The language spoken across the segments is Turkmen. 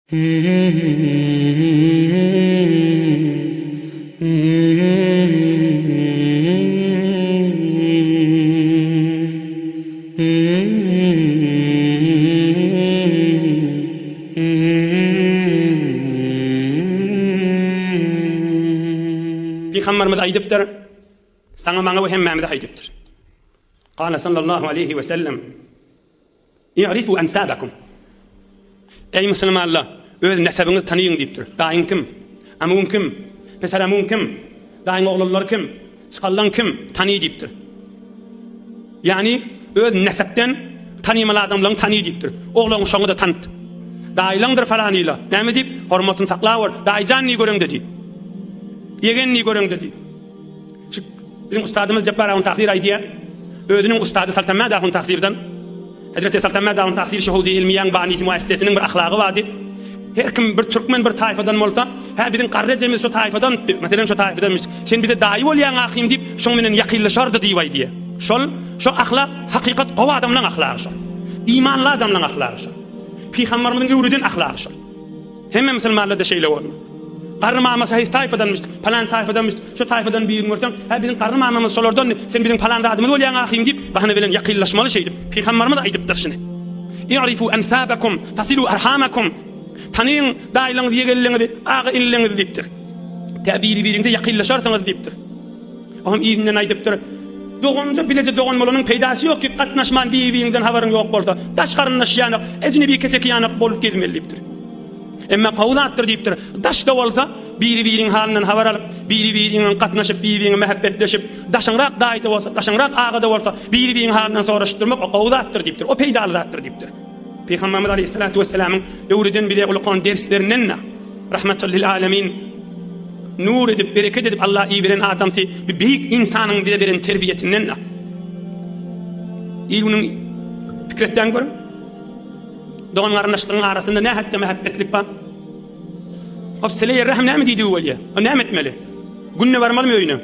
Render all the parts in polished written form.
Peygamber aydıptır. Sana bana ve hemmamda aydıptır. Kâle sallallahu aleyhi ve sellem İ'rifu ensâbekum. Ey Müslümanlar, öz nesebinizi tanıyın deyiptir. Dayın kim? Amun kim? Pesaramun kim? Dayın oğullar kim? Çıkallan kim? Tanıy deyiptir. Yani öz nesepten tanıymalı adamların tanıy deyiptir. Oğlan şoňu da tanıt. Dayılandır falanıyla. Näme deyip? Hormatyn saklawar. Dayıjan ni göreň dedi. Yegen ni göreň dedi. Bizim ustadımız Cabbar tahsir aydiya. Özünün ustadı Sultan Madahun tahsirden. Hazreti Sultan Madahun tahsir şuhuzi ilmiyan banisi muassesesinin bir ahlakı vardı. Her kim bir Türkmen bir tayfadan bolsa, ha bizim qarrejemiz şu tayfadan, mesela şu tayfadanmış. Sen bir de dayi bolýan ahim deyip, şoň menen ýakynlaşardy diýip diye. Şol ahlak hakikat gowy adamlaryň ahlaky şol. İmanly adamlaryň ahlaky şol. Peygamberimiň öwrüden ahlaky şol. Hemme musulmanlarda şeýle bolmaly. Qarry mamamız hayır tayfadanmış, falan tayfadanmış, şu tayfadan bir görsen, ha bizim qarry mamamız şolardan, sen bizim falan adamız bolýan ahim deyip, bahane bilen ýakynlaşmaly şeýdir. Peygamberimiz aýdypdyr şunu. İ'rifu ansabakum, tasilu arhamakum. Tanıyın dayılaňyzy ýegelleňizi, agy illeňizi deyipdir. Täbiri biriňde ýakynlaşarsaňyz deyipdir. Oňam izinden aýdypdyr. Dogonja bileje dogon bolanyň peýdasy ýok ki, gatnaşman biýiňizden habaryň ýok bolsa, daş garyndaşýanyk, ejnebi kesek ýanyk bolup gezmeli deyipdir. Emma qawlatdyr deyipdir. Daş da bolsa, biri-biriň halinden habar alyp, biri-biriň gatnaşyp, biri-biriň mähebbetleşip, daşanrak daýda bolsa, daşanrak agada bolsa, biri-biriň halinden soraşdyrmak o qawlatdyr deyipdir. O peýdaly zatdyr deyipdir. Peygamberimiz Aleyhissalatu vesselam'ın öwrüden bile ulukan derslerinden rahmetul lil alamin nur edip bereket edip Allah iyi veren adamsı bir büyük insanın bize veren terbiyetinden ilmunun fikretten görün doğan qarnaşlığın arasında ne hatta muhabbetlik var hop seleye rahm näme diýdi weliye o näme etmeli günne barmaly öýüne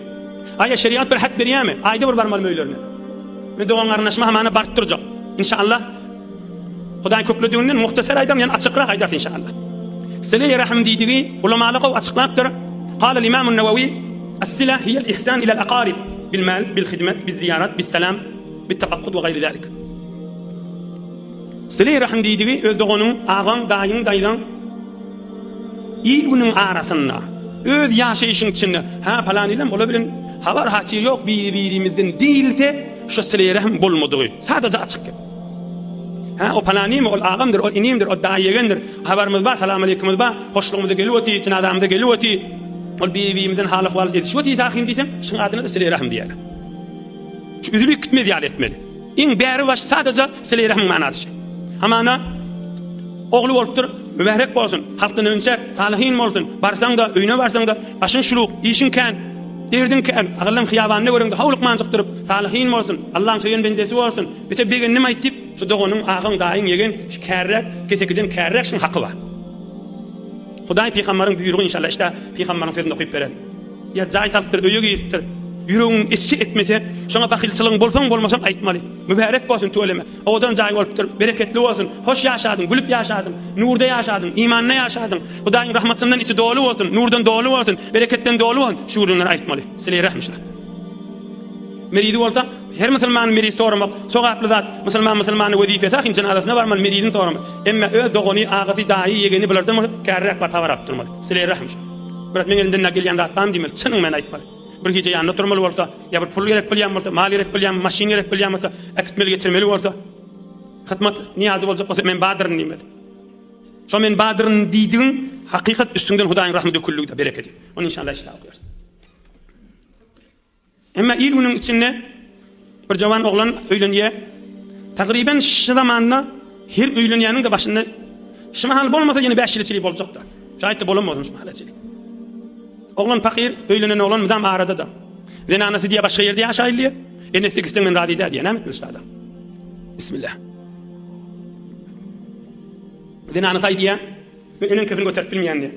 aya şeriat bir hat berýärmi ayda bir barmaly öýlerine men doğan qarnaşma hamana barıp durjak inşallah Hudaý köklediğinden muhtasar aydam yani açıkrak aydar inşallah. Sileye rahim diýdigi ulamalygy açıklapdyr. Qala al-Imam an-Nawawi as-sila hiya al-ihsan ila al-aqarib bil-mal, bil-khidmat, biz-ziyarat, bis-salam, bit-tafaqqud we gayri zalik. Sileye rahim diýdigi öz dogonyň, agan, daýyň, daýlan ýylynyň arasynda öz ýaşaýyşyň içinde ha falan ilen bola bilen habar haçy ýok bir-birimizden diýilse şu sileye rahim bolmadygy sadece açyk. Ha o palanîm ol ağamdır, o inimdir, o daýegendir. Habarymyz bar, salam aleykumyz bar, hoşlugymyza gelýärdi, çynadamyza gelýärdi. Ol birimizden haly ahwal edişýärdi taýym diýsem, şuň adyna da sileye rahim diýerler. Şu üzülük gitmedi ýaly etmeli. Iň bäri baş sadece sileye rahim manasy. Hamana ogly bolupdyr, mübarek bolsun, halkdan önçe salihin bolsun. Barsaň da, öýüne barsaň da, başyň şuluk, işiň kän, derdin kän, agylym hyýabanyny görüňde hawlyk manjykdyryp, salihin bolsun, Allah'ın söýen bendesi bolsun. Bete begen nime aýtyp, şu dogonyň agyň daýyň ýegen kärrek, kesekiden kärrek şuň haky bar. Hudaý peýgamberiň buýrugy inşallah işte peýgamberiň sözüni okuyup beren. Ya jaý salpdyr, öýe giyipdir. Ýüregiň içi etmese, şoňa bakylçylygyň bolsaň bolmasaň aýtmaly. Mübarek bolsun töweleme. Odan jaý bolupdyr, bereketli bolsun, hoş ýaşadym, gülüp ýaşadym, nurda ýaşadym, imanna ýaşadym. Hudaýyň rahmatyndan içi dolu bolsun, nurdan dolu bolsun, bereketten dolu bolsun. Şuurunlar aýtmaly. Sileye rahmişler. Meridi bolsa her musulman meridi soramak, sogaply zat, musulmany wezifesi ahin cenazasına barmaly meridini soramak. Emma öz dogony agasy daýy ýegeni bilerdim kärrek batawar apdyrmaly. Sileye rahmişler. Birat men elinden gelýän zatdan diýmeli, çynyň men aýtmaly. Bir gece ýanyna oturmaly bolsa, ýa bir pul gerek bolýan bolsa, mal gerek bolýan, maşin gerek bolýan bolsa, ekitmeli getirmeli bolsa, hyzmat niýazy boljak bolsa men badyryn diýmeli. Şo men badyryn diýdiň hakykat üstünden Hudaýyň rahmeti kullugda bereket. Onu inşallah işte okuyarız. Emma ilminin içinde bir jawan oglan öýlenýär. Taqriban şu zamanda her öýlenýäniň de başynda şu mahal bolmasa ýene 5 ýylçylyk boljakda. Şaýatda bolamazyn şu mahalçylyk. Oglan fakir, öýlenen oglan mydam arada da. Zene anasy diýe başga ýerde ýaşaýlýar. Enesi gitsen men radida diýe näme etmiş adam. Bismillah. Zene anasy diýe, men enen kefini göterip bilmeýän diýe.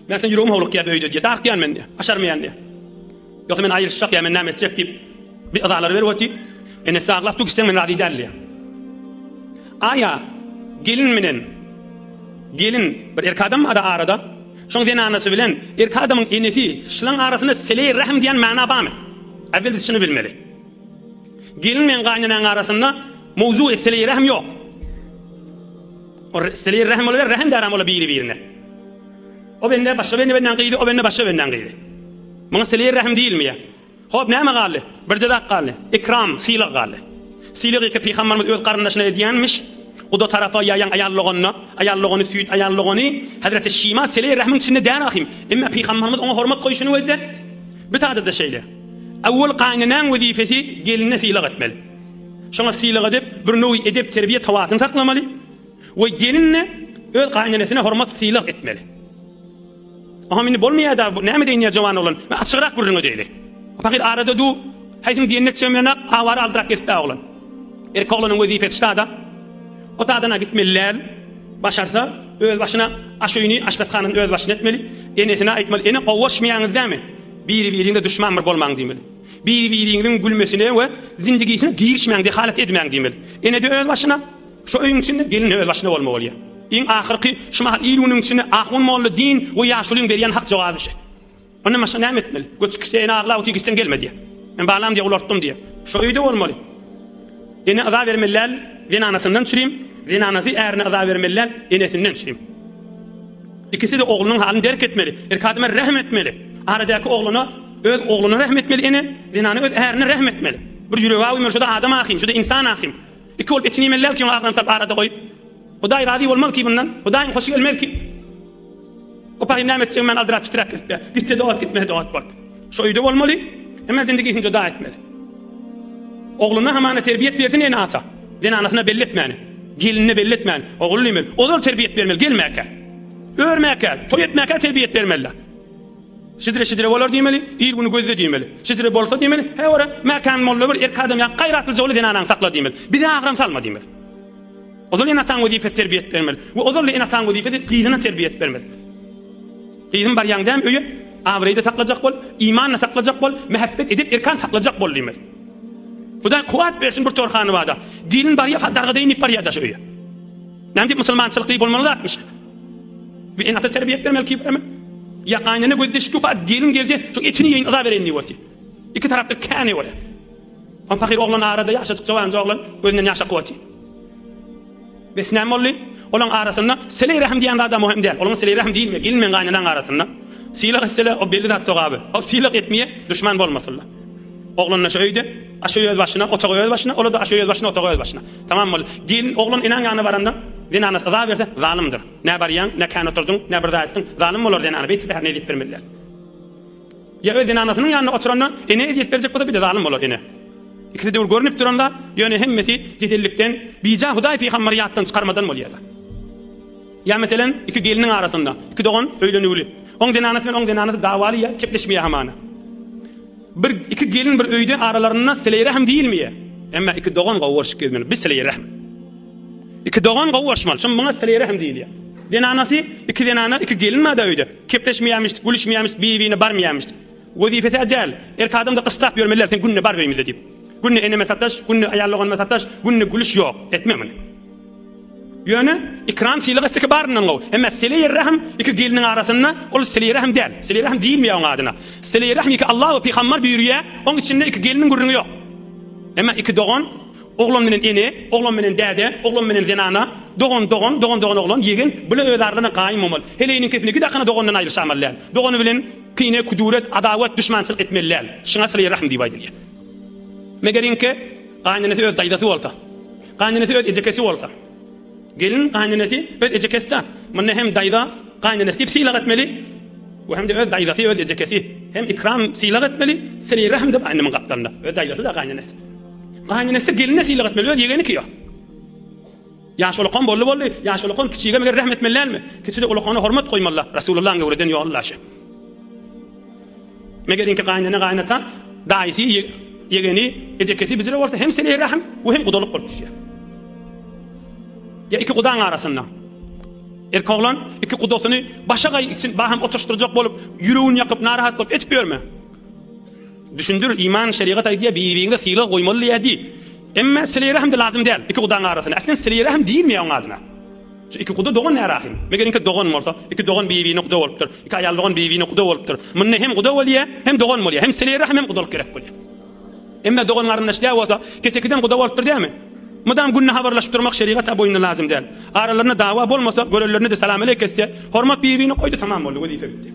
Men sen ýüregim howluk ýa öýde diýe, darkýan men diýe, aşarmaýan diýe. Ýok men aýyrşak ýa men näme etjek diýip bir adalar berweti. Enesi aglap tu gitsen men radida diýe. Aya gelin menen gelin bir erkek adam var arada. Şoň denanasy bilen erkek adamyň enesi şulan arasynda sile rahm diýen mana barmy? Äwel biz şunu bilmeli. Gelin men gaýnanyň arasynda mowzu sile rahm ýok. O sile rahm bolar, rahm daram bolar biri-birine. O bende başga benden gyýdy, o bende başga benden gyýdy. Muňa sile rahm diýilmi ýa? Hop näme galy? Bir jada galy. Ikram, silyk galy. Silyk iki Peygamberimiz öz garyndaşyna edýänmiş. O da tarafa yayan ayarlygyny süýt, ayarlygyny Hazreti Şima sile rahmyň içinde dän ahim. Emma Peygamberimiz ona hormat goýuşyny öýdi. Bir taýda da şeýle. Awwal gaýnanyň wezifesi gelinne silyk etmeli. Şoňa silyk edip bir nowy edep terbiýe tawasyny saklamaly. We gelinne öz gaýnanysyna hormat silyk etmeli. Aha meni bolmaýar da näme diýen jawan bolan. Men açygyrak gurrun ödeýli. Fakat arada du haýsym diýenlik çemlerine awara aldyrak getdi oglan. Erkoglanyň wezifesi şada. O taadana gitmeliler, başarsa öz başına aşöýüni aşpazxananyň öz başyna etmeli. Enesine aýtmaly, ene gowuşmaýaňyz dämi? Biri-biriniňde düşman bir bolmaň diýmeli. Biri-biriniň gülmesine we zindigisine girişmeýäň, dehalat etmeýäň diýmeli. Ene de öz başyna, şu öýüň içinde gelin öz başyna bolmaly. Iň ahyrky şu mahal iluniň içinde ahun molly din we ýaşulyň berýän hak jogaby şey. Onu maşa näme etmeli? Göçüksen agla utigisten gelmedi. Men balam diye ulartdım diye. Şu öýde bolmaly. Ene aza bermeliler, denanasından çüreyim. Denanasy ärine aza bermeliler, enesinden çüreyim. İkisi de oğlunun halini derk etmeli. Erkadyma rahm etmeli. Aradaky oğluna öz oğluna rahm etmeli ene, denany öz ärine rahm etmeli. Bir ýüregi aýmar şuda adam ahim, şuda insan ahim. İki ol etnimeler ki aglan sap arada goýup. Hudaý razy bolmaly ki bundan. Hudaýyň hoşy gelmeli ki. O paýnam etseň men aldyrak tutrak etdi. Gitse de gitmedi de bar. Şu öýde bolmaly, emma zindigisini joda etmeli. Oğluna hamana terbiýet bersin ene ata. Denanasyna belli etmeli. Gelinine belli etmeli. Oğlum emel. Olar terbiýet bermeli, gelmäke. Örmäke, toý etmäke terbiýet bermeli. Şidre bolar diýmeli, ýer bunu gözle diýmeli. Şidre bolsa diýmeli, he ora mäkan molla bir erkek adam ýa gaýratly jogly denanaň sakla diýmeli. Bir de agram salma diýmeli. Olar ene taň wezifet terbiýet bermeli. We olar ene taň wezifet gyzyna terbiýet bermeli. Gyzyn bar ýaňdam öýe awreýde saklajak bol, imanna saklajak bol, mehabbet edip erkan saklajak bol diýmeli. Hudaý kuwat bersin bir torhany wada. Dilin bar ýa fadarga deýin bar ýa da şöýe. Näme musulmançylyk diýip bolmaly atmış. Bir ene terbiýet bermeli ki bermeli. Ya gaýnany gözde şufa gelin gelse şu etini ýeň aza berenni wati. İki tarapda kany wala. On fakir oglan arada ýaşatyk jawan joglan gözünden ýaşak wati. Besnäm bolly olan arasynda sile rahm diýen adam muhim däl. Olan sile rahm diýilme, gelin men gaýnanyň arasynda. Silyk etsele o belli zat sogaby. O silyk etmeýe düşman bolmasynlar. Oğlanla şöýde, aşöýe öz başyna, otağa öz başyna, ola da aşöýe öz başyna, otağa öz başyna. Tamam mı? Gelin oğlan inan ýanyna baranda, denanasy aza berse zalimdir. Nä barýan, nä kan oturdun, nä bir zat etdiň, zalim bolar denany beýtip her ne diýip bermeliler. Ya öz denanasynyň ýanyna oturanda ene diýip berjek bolsa bir de zalim bolar ene. İkisi de görünüp duranda ýöne hemmesi jedellikden, bija Hudaý peýgamberiyatdan çykarmadan bolýar. Ya meselen iki geliniň arasynda, iki dogan öýlenýüli. Oň denanasy bilen oň denanasy dawaly ýa kepleşmeýär hamana. Bir iki gelin bir öýde aralarynda sile rahm diýilmeýär. Emma iki dogan gowurşyk gelmeli. Bir sile rahm. İki dogan gowurşmaly. Şoň muňa sile rahm diýilýär. Denanasy iki denana iki gelin ma da öýde. Kepleşmeýärmiş, gülüşmeýärmiş, biwine barmaýarmış. Wezifeti adal. Erkek adam da qystak bermeliler sen günne bar beýmizde diýip. Günne ene mesataş, günne ayarlagan mesataş, günne gülüş ýok. Etmemeli. Ýöne ikram silyk istek baryndan gow. Emma sile rahm iki geliniň arasynda ol sile rahm däl. Sile rahm diýilmeýär oň adyna. Sile rahm iki Allah we peýgamber buyurýar. Oň içinde iki geliniň gurrungy ýok. Emma iki dogan, oglan menen ene, oglan menen däde, oglan menen zenana, dogan oglan ýegen bile öz aralarına gaýym bolmaly. Heleýiniň kefine iki dakana dogandan aýryşamallar. Dogany bilen kine, kuduret, adawat, düşmançylyk etmeliler. Şuňa sile rahm diýip aýdylýar. Megerinke gaýnanyny öz daýdasy bolsa, gaýnanyny öz ejekesi bolsa, gelin gaýnanyny öz ejekesi, menne hem daýda gaýnanyny silyk etmeli, we hem de öz daýdasy öz ejekesi, hem ikram silyk etmeli, sile rahm diýip aýnyň gatlarynda. Öz daýdasy da gaýnanyny. Gaýnanyny gelinne silyk etmeli, öz ýegeni ki ýok. Ýaşulykon bolly, ýaşulykon kiçige meger rahmet etmelilermi? Kiçide ulukony hormat goýmalylar. Rasulullahyň öwreden ýollaşy. Meger inki gaýnanyny gaýnata, daýsy ýegeni ejekesi bizle bolsa hem sile rahm we hem gudalyk bolup düşýär. Ya iki gudan arasynda. Erkoglan iki gudasyny başa gaýyksyn, baham oturşdurjak bolup, ýüregini ýakyp narahat bolup etmeýärmi? Düşündür, iman şeriat aýdýar, bir-birine silyk goýmaly ýa-di. Emma sile rahm da lazım däl. İki gudan arasynda. Aslında sile rahm diýilmeýär oň adyna. iki kuda doğan ne rahim. Meger inki doğan bolsa, iki doğan bibi nokta bolupdyr. İki ayallygyň bibi nokta bolupdyr. Munne hem kuda bolýa, hem doğan bolýa. Hem sile rahim hem kudalyk gerek bolýa. Emme doğan garyndaşlar bolsa, kesekiden kuda bolupdyr diými? Mudam günne habarlaşyp durmak şeriat boyunda lazım değil. Aralarına dava bolmasa, görellerine de salam aleyk etse, hormat bibini koydu tamam boldy, wazife bitti.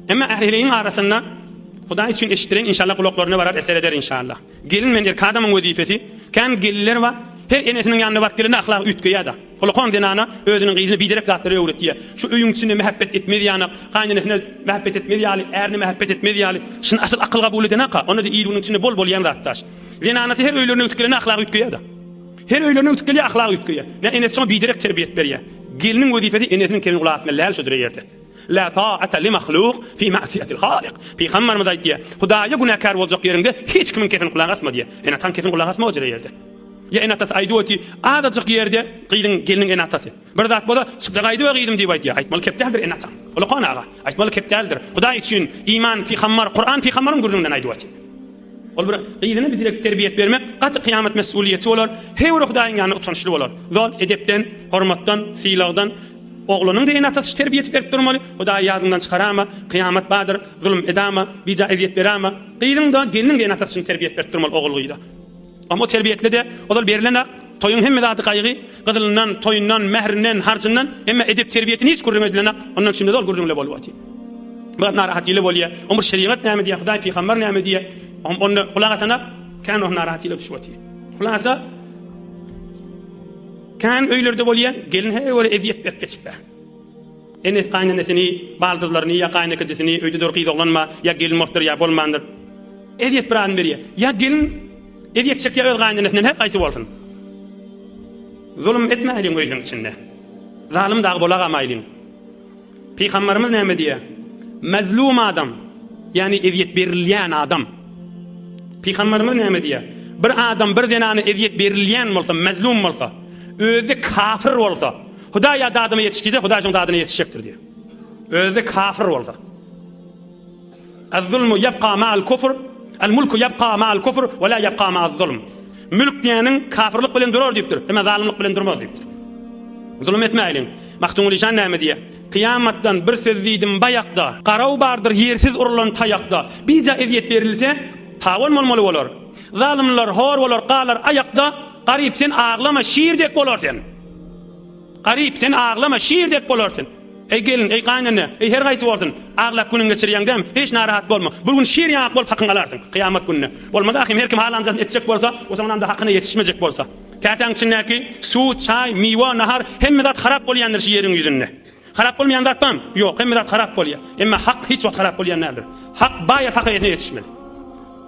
Emme ahlilerin arasında Huda için eşittiren inşallah kulaklarına varar eser eder inşallah. Gelin men erkek adamın vazifesi kan gelirler var. Her enesinin yanında vaktilerinde ahlak ütköye da. Kulakon denana özünün gizli biderek zatları öğretiyor. Şu öyün içinde muhabbet etmedi yani. Kaynanesine muhabbet etmedi yani. Erine muhabbet etmedi yani. Şun asıl akıl kabul eden aka. Onu da iyi bunun içinde bol bol yan zattaş. Denanası her öylerine ütkölerine ahlak ütköye da. Her öylerine ütköye ahlak ütköye. Ne enesi sonra biderek terbiyet veriyor. Gelinin vazifesi enesinin kendini kulağı asmellahal sözüre yerde. La ta'ata li mahluk fi ma'siyatil khaliq. Fi khammar madaytiya. Hudaýa günahkar boljak ýerinde hiç kimin kefin kulak asma diýe. Ene tan kefin kulak asma ojra ýerde. Ya ene tas aýdywati adajak ýerde gyýdyn geliniň ene atasy. Bir zat bola çykda gaýdy we gyýdym diýip aýtýar. Aýtmaly kepdäldir ene atan. Ola qanaga. Aýtmaly kepdäldir. Hudaý üçin iman fi khammar Qur'an fi khammarın gurrundan aýdywati. Ol bir gyýdyny bizirek terbiyet bermek gaty kıyamet mesuliýeti bolar. Her Hudaýyň ýanyna utançly bolar. Zol edepden, hormatdan, silagdan oğlunun da en atas terbiyet verip durmalı. Hudaý ýadyndan çykarama, kıyamet badyr, zulm edama, bija eziyet berama. Gyýdyn da gelinin en atas terbiyet berip durmaly oğul gyýda. Ama o terbiyetle de odal berilen toyun hemme zady gaýgy, gyzylyndan, toyundan, mehrinden, harjyndan emme edep terbiyetini hiç görmedilen ondan içinde dol gurrunle bolýar. Bu narahat ile bolýar. Umur şeriat näme diýär, Hudaý peýgamber näme diýär. Onu kulak asana kan o narahat ile düşýär. Kulak asa kan öýlerde bolýar, gelin her were eziyet berip geçip. Ene qaynanesini, baldızlaryny ya qaynakajysyny öýde dorqyz oglanma, ya gelin mokdur ya bolmandyr. Eziyet biran berýär. Ya gelin eziyet çekýär öz qaynanesinden her gaýsy bolsun. Zulm etmäýin öýdüň içinde. Zalim dağı bolagaýmaýyn. Peýgamberimiz näme diýär? Mazlum adam, yani eziyet berilýän adam. Peýgamberimiz näme diýär? Bir adam bir denany eziyet berilýän bolsa, mazlum bolsa, özü kafir bolsa, Hudaý adyma yetişdi, Hudaý şoň adyna yetişecekdir diýär. Özü kafir bolsa. Az-zulmu yabqa ma'al kufr, al-mulku yabqa ma'al kufr we la yabqa ma'az zulm. Mülk diýäniň kafirlik bilen durar diýipdir, emma zalimlik bilen durmaz diýipdir. Zulm etmäýin. Maktumul işan näme diýär? Kıyamatdan bir söz diýdim baýakda, garaw bardyr ýersiz urulan taýakda. Bize eziyet berilse, tawon bolmaly bolar. Zalimler hor bolar, galar ayakda. Garip sen ağlama şiirdek bolarsan. Garip sen ağlama şiirdek bolarsan. Ey gelin, ey qaynana, ey her gaýsy bolsun, ağlap günüň geçirýäňdem hiç narahat bolma. Bir gün şiir ýaňak bolup hakyň alarsın kıyamat gününe. Bolmada ahim her kim halanjat etjek bolsa, o zaman da hakyna yetişmejek bolsa. Kätäň içindäki suw, çay, miwa, nahar hemme zat harap bolýandyr şu ýeriň ýüzünde. Harap bolmaýan zat bam? Ýok, hemme zat harap bolýar. Emma hak hiç wagt harap bolýan nädir? Hak baýa takyna yetişmeli.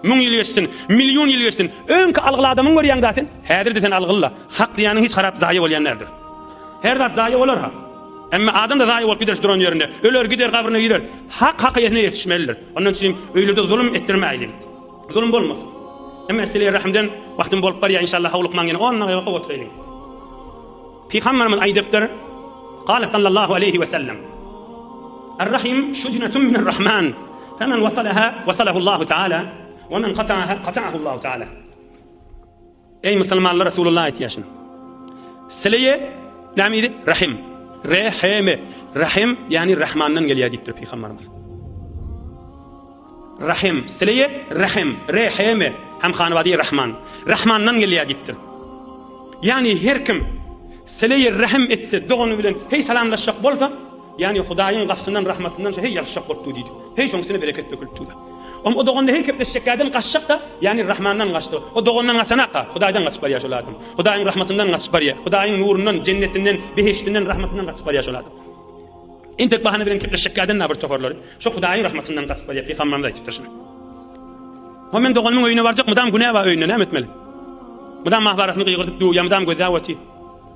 1000 ýyl geçsin, milyon ýyl geçsin. Öňkü algyly adamyň görýäňde sen, häzir de sen algylla. Hak diýäniň hiç harap zaýa bolýan nädir? Her zat zaýa bolar ha. Emma adam da zaýa bolup gider duran ýerinde. Öler gider kabryna gider. Hak hakyna yetişmelidir. Ondan üçin öýlerde zulm etdirmäýin. Zulm bolmaz. Emma mesele rahimden wagtym bolup barýar inşallah hawlykman ýene onunla ýa oturayım. Peýgamberimiz aýdypdyr. Qala sallallahu aleyhi ve sellem. Er-rahim şujnatun mine'r-rahman. Femen wasalaha wasalahu Allahu Teala. ومن قطعه الله تعالى. Ey Müslümanlar, Resulullah aýtýaşyn. Sileye näme idi? Rahim. Rahime. Rahim yani Rahmandan gelýär diýipdir Peýgamberimiz. Rahim. Sileye rahim. Rahime. Hem hanwady Rahman. Rahmandan gelýär diýipdir. Yani her kim sileye rahim etse, dogany bilen hey salamlaşjak bolsa, yani Hudaýyň gafsyndan, rahmatyndan hey ýaşjak bolup diýdi. Hey şoňsyna bereket döküldi. O doganda her kepleşeceklerden kaçacak da yani Rahmandan kaçtı. O dogandan kaçanaka Hudaýdan kaçıp barýar şol adam. Hudaýyň rahmatyndan kaçıp barýar. Hudaýyň nurundan, jennetinden, behiştinden, rahmatyndan kaçıp barýar şol adam. Entek bahane bilen kepleşeceklerden näbir toparlary. Şo Hudaýyň rahmatyndan kaçıp barýar. Peýgamberimiz aýtypdyr şunu. O men doganyň öýüne barjak, mudam günä we öýüne näme etmeli? Mudam mahbarasyny gygyrdyp duýa, mudam gözawati.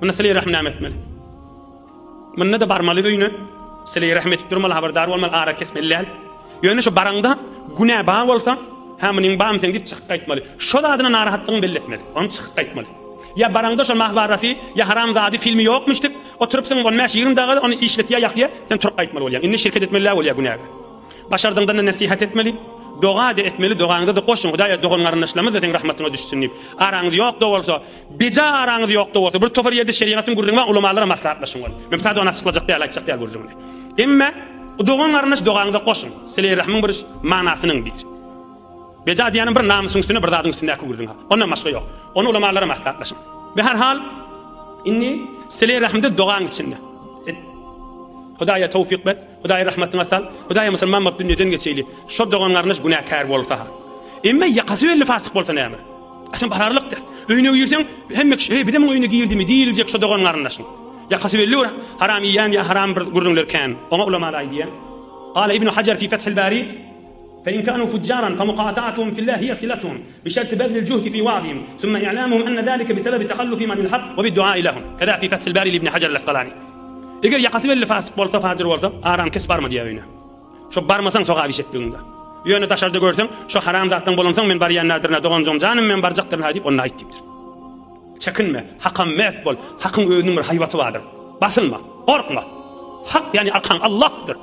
Muna sileye rahim näme etmeli? Muna da barmaly öýüne. Sileye rahmet etip durmaly, habardar bolmaly, ara kesmeli. Ýöne şu barаңda günä baň bolsa, hamynyň bam sen diýip çykyp gaýtmaly. Şo adyna narahatlygyny belletmeli. Onu çykyp gaýtmaly. Ya barаңda şo mahbarasy, ya haramzady filmi ýokmuşdyk. Oturup sen onu mäş 20 daga onu işletýär ýakýa, sen turup gaýtmaly bolýar. Indi şirket etmeli bolýar günäge. Başardyňdan nasihat etmeli, doğa da etmeli, doğanıza da koşun. Hudaýa dogan garyndaşlarymyz da seň rahmatyna düşsün diýip. Araňyz ýok da bolsa, beja araňyz ýok da bolsa, bir tofar ýerde şeriatyň gurrunma ulamalara maslahatlaşyň bol. Men täze onu açyklajak diýip aýtjak diýip gurrunma. Emma dogan garyndaş dogaňyza koşun. Siler rahmyň bir manasynyň bir. Beja diýänim bir namusyň üstüne bir zadyň üstüne gurrunma. Ondan başga ýok. Onu ulamalara maslahatlaşyň. Be her hal inni siler rahmde dogaň içinde. Hudaýa tawfik ber, Hudaýa rahmatyna sal, Hudaýa musulman bolup dünýeden geçeýli. Şo dogan garyndaş günahkar bolsa, emma ýakasy belli fasyk bolsa näme? Aşan bararlykda. Öýüne girseň, hemme bidem öýüne girdimi diýiljek şo dogan garyndaşyň. Ýakasy belli ora, haram ýan ýa haram bir gurrunlar kan. Ona ulamalar diýen. Qala İbn Hajar fi Fath al-Bari فإن كانوا فجارا فمقاطعتهم في الله هي صلتهم بشرط بذل الجهد في وعظهم ثم إعلامهم أن ذلك بسبب تخلفهم عن الحق وبالدعاء لهم كذا في فتح الباري لابن حجر الأسقلاني. Eger ýakasy belli fasik bolsa, fajir bolsa, aram kes barma diýýär. Şo barmasaň soga bişetdiňde. Ýöne taşarda görseň, şo haram zatdan bolansaň men bar ýannadyryna doganjam janym men barjakdyryna diýip onu aýtdypdyr. Çekinme, hakam mert bol. Hakyň özüniň bir haýbaty bardyr. Basylma, gorkma. Hak ýani arkan Allah'dyr.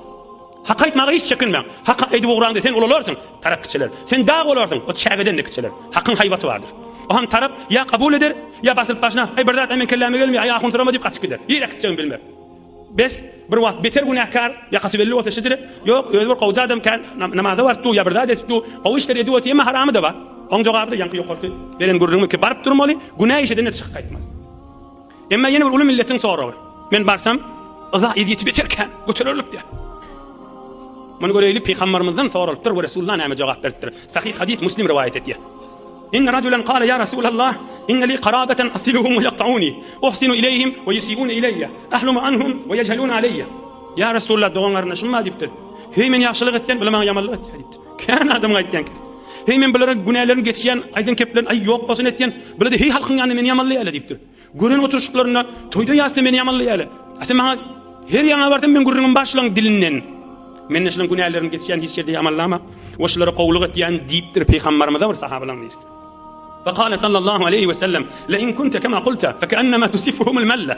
Hak aýtmagy hiç çekinme. Hak aýdyp ograndy sen olalarsyň, tarap kiçiler. Sen dağ olarsyň, o çägeden de kiçiler. Hakyň haýbaty bardyr. O ham tarap ýa kabul eder, ýa basyp başyna, "Ey birdat, men kelleme gelmi, aýagyny turama" diýip gaçyp gider. Ýere gitjegini bilmep. Bes bir wagt beter günahkar ýakasy belli bolsa şeýle ýok özü bir gowja adam kan namaza bartdy ýa birdat etdi o işler edi ýa ema haramy da bar. Oň jogaby da ýanky ýokarty beren gurrunmy ki barıp durmaly, günah işeden çykyp gaýtmaly. Emma ýene bir uly milletiň soragy. Men barsam ıza edýeti beterken götererlik diýär. Mana göreyli peýgamberimizden soralypdyr we Resulullah näme jogap beripdir. Sahih hadis Muslim riwayet etdi. إن رجلا قال يا رسول الله إن لي قرابة أصلهم ويقطعوني أحسن إليهم ويسيئون إلي أحلم عنهم ويجهلون علي يا رسول الله دوغان garyndaşym ma diýipdir. Hey men ýaşylyk etýän bilemäň ýamanlyk etýän diýipdir. Kan adam aýtýan. Hey men bilerin günälerini geçýän aýdan keplen ay ýok bolsun etýän biledi hey halkyň ýanyna meni ýamanlaýaly diýipdir. Gören oturuşlaryna toýda ýasy meni ýamanlaýaly. Asa maňa her ýaňa bartym men gurrunyň başlaryň dilinden men näşeň günälerini geçýän hiç ýerde ýamanlama we şolary gowluk etýän diýipdir peýgamberimiz bir sahabalar diýir. فقال صلى الله عليه وسلم لئن كنت كما قلت فكأنما تسفهم الملة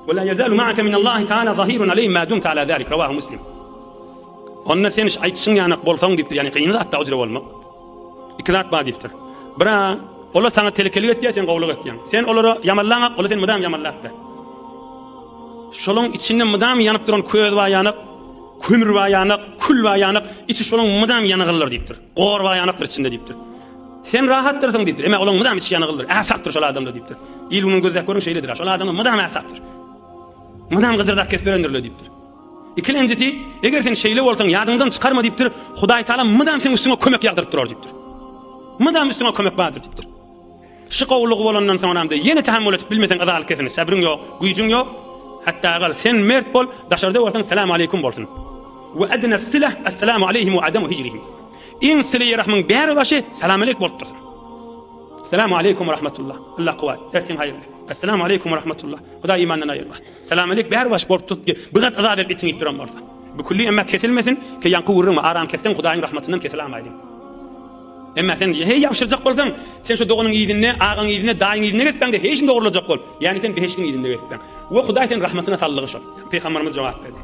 ولا يزال معك من الله تعالى ظهير عليهم ما دمت على ذلك رواه مسلم. Onda sen aýtsyň ýany bolsaň diýipdir, ýani kıyny zatda ujra bolmak. Iki zat bar diýipdir. Bira, olar sana telekelik etýär, sen gowluk etýän. Sen olary ýamanlaňa, olar sen mydam ýamanlapdy. Şolaň içinde mydam ýanyp duran köz we ýanyk, kömür we ýanyk, kül we ýanyk, içi şolaň mydam ýanygylar diýipdir. Gor we ýanykdyr içinde diýipdir. Sen rahatdyrsyň diýipdir. Ema olaň mydam içi ýanygylar. Äsakdyr şol adamda diýipdir. İlmunyň gözle görüň şeýledir. Şol adamda mydam äsakdyr. Mydam gyzyrdak kesberendirler diýipdir. İkilenjisi, eger sen şeýle bolsaň ýadyňdan çykarma diýipdir. Hudaý taala mydam sen üstüňe kömek ýagdyryp durar diýipdir. Mydam üstüňe kömek bardyr diýipdir. Şu gowluk bolandan soňramda ýene tahammül etip bilmesen azal kesini, sabryň ýok, güýjüň ýok. Hatta agal sen mert bol, daşarda bolsaň salamu aleykum bolsun. Ve adna as-silah assalamu aleyhim ve adamu hicrihim. İn sileye rahmın bäri başy salam aleyk bolup dursun. Assalamu aleykum ve rahmetullah. Allah qowat. Ertin hayırlı. Assalamu aleykum ve rahmetullah. Hudaý imandan aýyrma. Salam aleyk bäri baş bolup tutdy. Bigat azat edip içiňi duran bolsa. Bu kulli emma kesilmesin ki ýanky gurrunma aram kesden Hudaýyň rahmetinden keselämäýdim. Emma sen hey ýapşyrjak bolsaň, sen şu doganyň ýygyny, agaň ýygyny, daýyň ýygyny getpäňde heçin dogurlajak bol. Ýani sen beheşdiň ýygyny getpäň. We Hudaý sen rahmetina sallygy şol. Peýgamberimiz jogap berdi.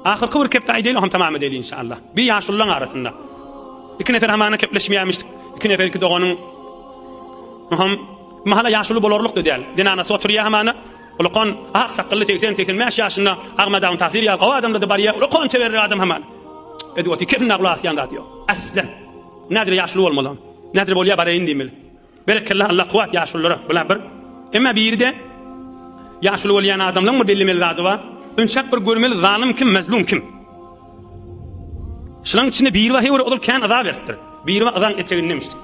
Ahyrky bir kepde aýdyly hem tamam edeli inşallah. Bir ýaşullaň arasynda. İki nefer hamana kepleşmeýärmişdik. İki neferki doganyň hem mahala ýaşuly bolarlyk diýär. Dinanasy oturýar hamana. Ulaqan ak sakylly 80-85 ýaşynda agmadaň taýsir ýaly gawa adamda da bar ýa. Ulaqan teberri adam hamana. Edwati kefin aglas ýanda diýär. Aslan. Nädir ýaşuly bolmaly? Nädir bolýar baraýyn diýmeli. Berekallah Allah quwat ýaşullary bilen bir. Emma birde ýaşuly bolýan adamlaryň bir bellemeli zady bar. Önçak bir görmeli zalim kim, mazlum kim? Şolaň içinde bir wahy bar, ol kan azap beripdir. Bir wa azan etjegini demişdi.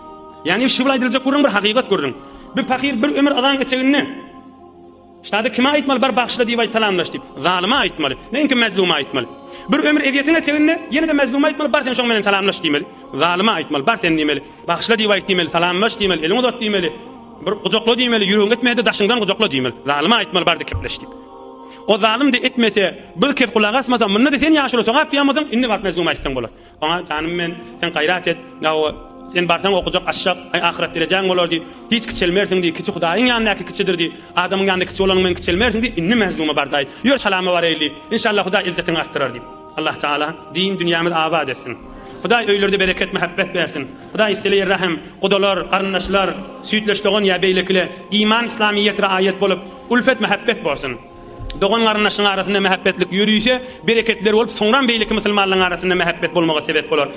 Yani şu bilaýdyryjak görüň bir hakykat görüň. Bir fakir bir ömür azan etjegini. Şada kime aýtmaly bar bagşla diýip salamlaşdyp, zalima aýtmaly, näinki mazluma aýtmaly. Bir ömür edýetine etjegini ýene de mazluma aýtmaly, bar sen şoň menen salamlaş diýmeli. Zalima aýtmaly, bar sen diýmeli. Bagşla diýip aýtmaly, salamlaş diýmeli, elini uzat diýmeli. Bir gujokla diýmeli, ýüregiň etmedi daşyňdan gujokla diýmeli. Zalima aýtmaly, bar de kepleşdik. O zalim de etmese, bir kef kulak asmasa, mınna de sen ýaşuly soňa ýapmasaň, inni bart mazlum aýtsaň bolar. Oňa janym men, sen gaýrat et, sen barsaň okujak aşşak, ahiret derejäň bolar diýip, hiç kiçelmersiň diýip, kiçi Hudaýyň ýanyna kiçidir diýip, adamyň ýanyna kiçi bolanyň men kiçelmersiň diýip, inni mazluma bardaý. Ýör salamy bar eýli. İnşallah Hudaý izzetini artdyrar diýip. Allah Taala din dünýämiz abad etsin. Hudaý öýlerde bereket, mehabbet bersin. Hudaý sile rahim, gudalar, garyndaşlar, süýtleşdiğin ýa beýlekle iman, İslamiýet raýat bolup, ulfet, mehabbet bolsun. Doğan garyndaşyň arasynda mehabbetlik ýürüýse, bereketler bolup, soňran beýleki musulmanlaryň arasynda mehabbet bolmaga sebep bolar.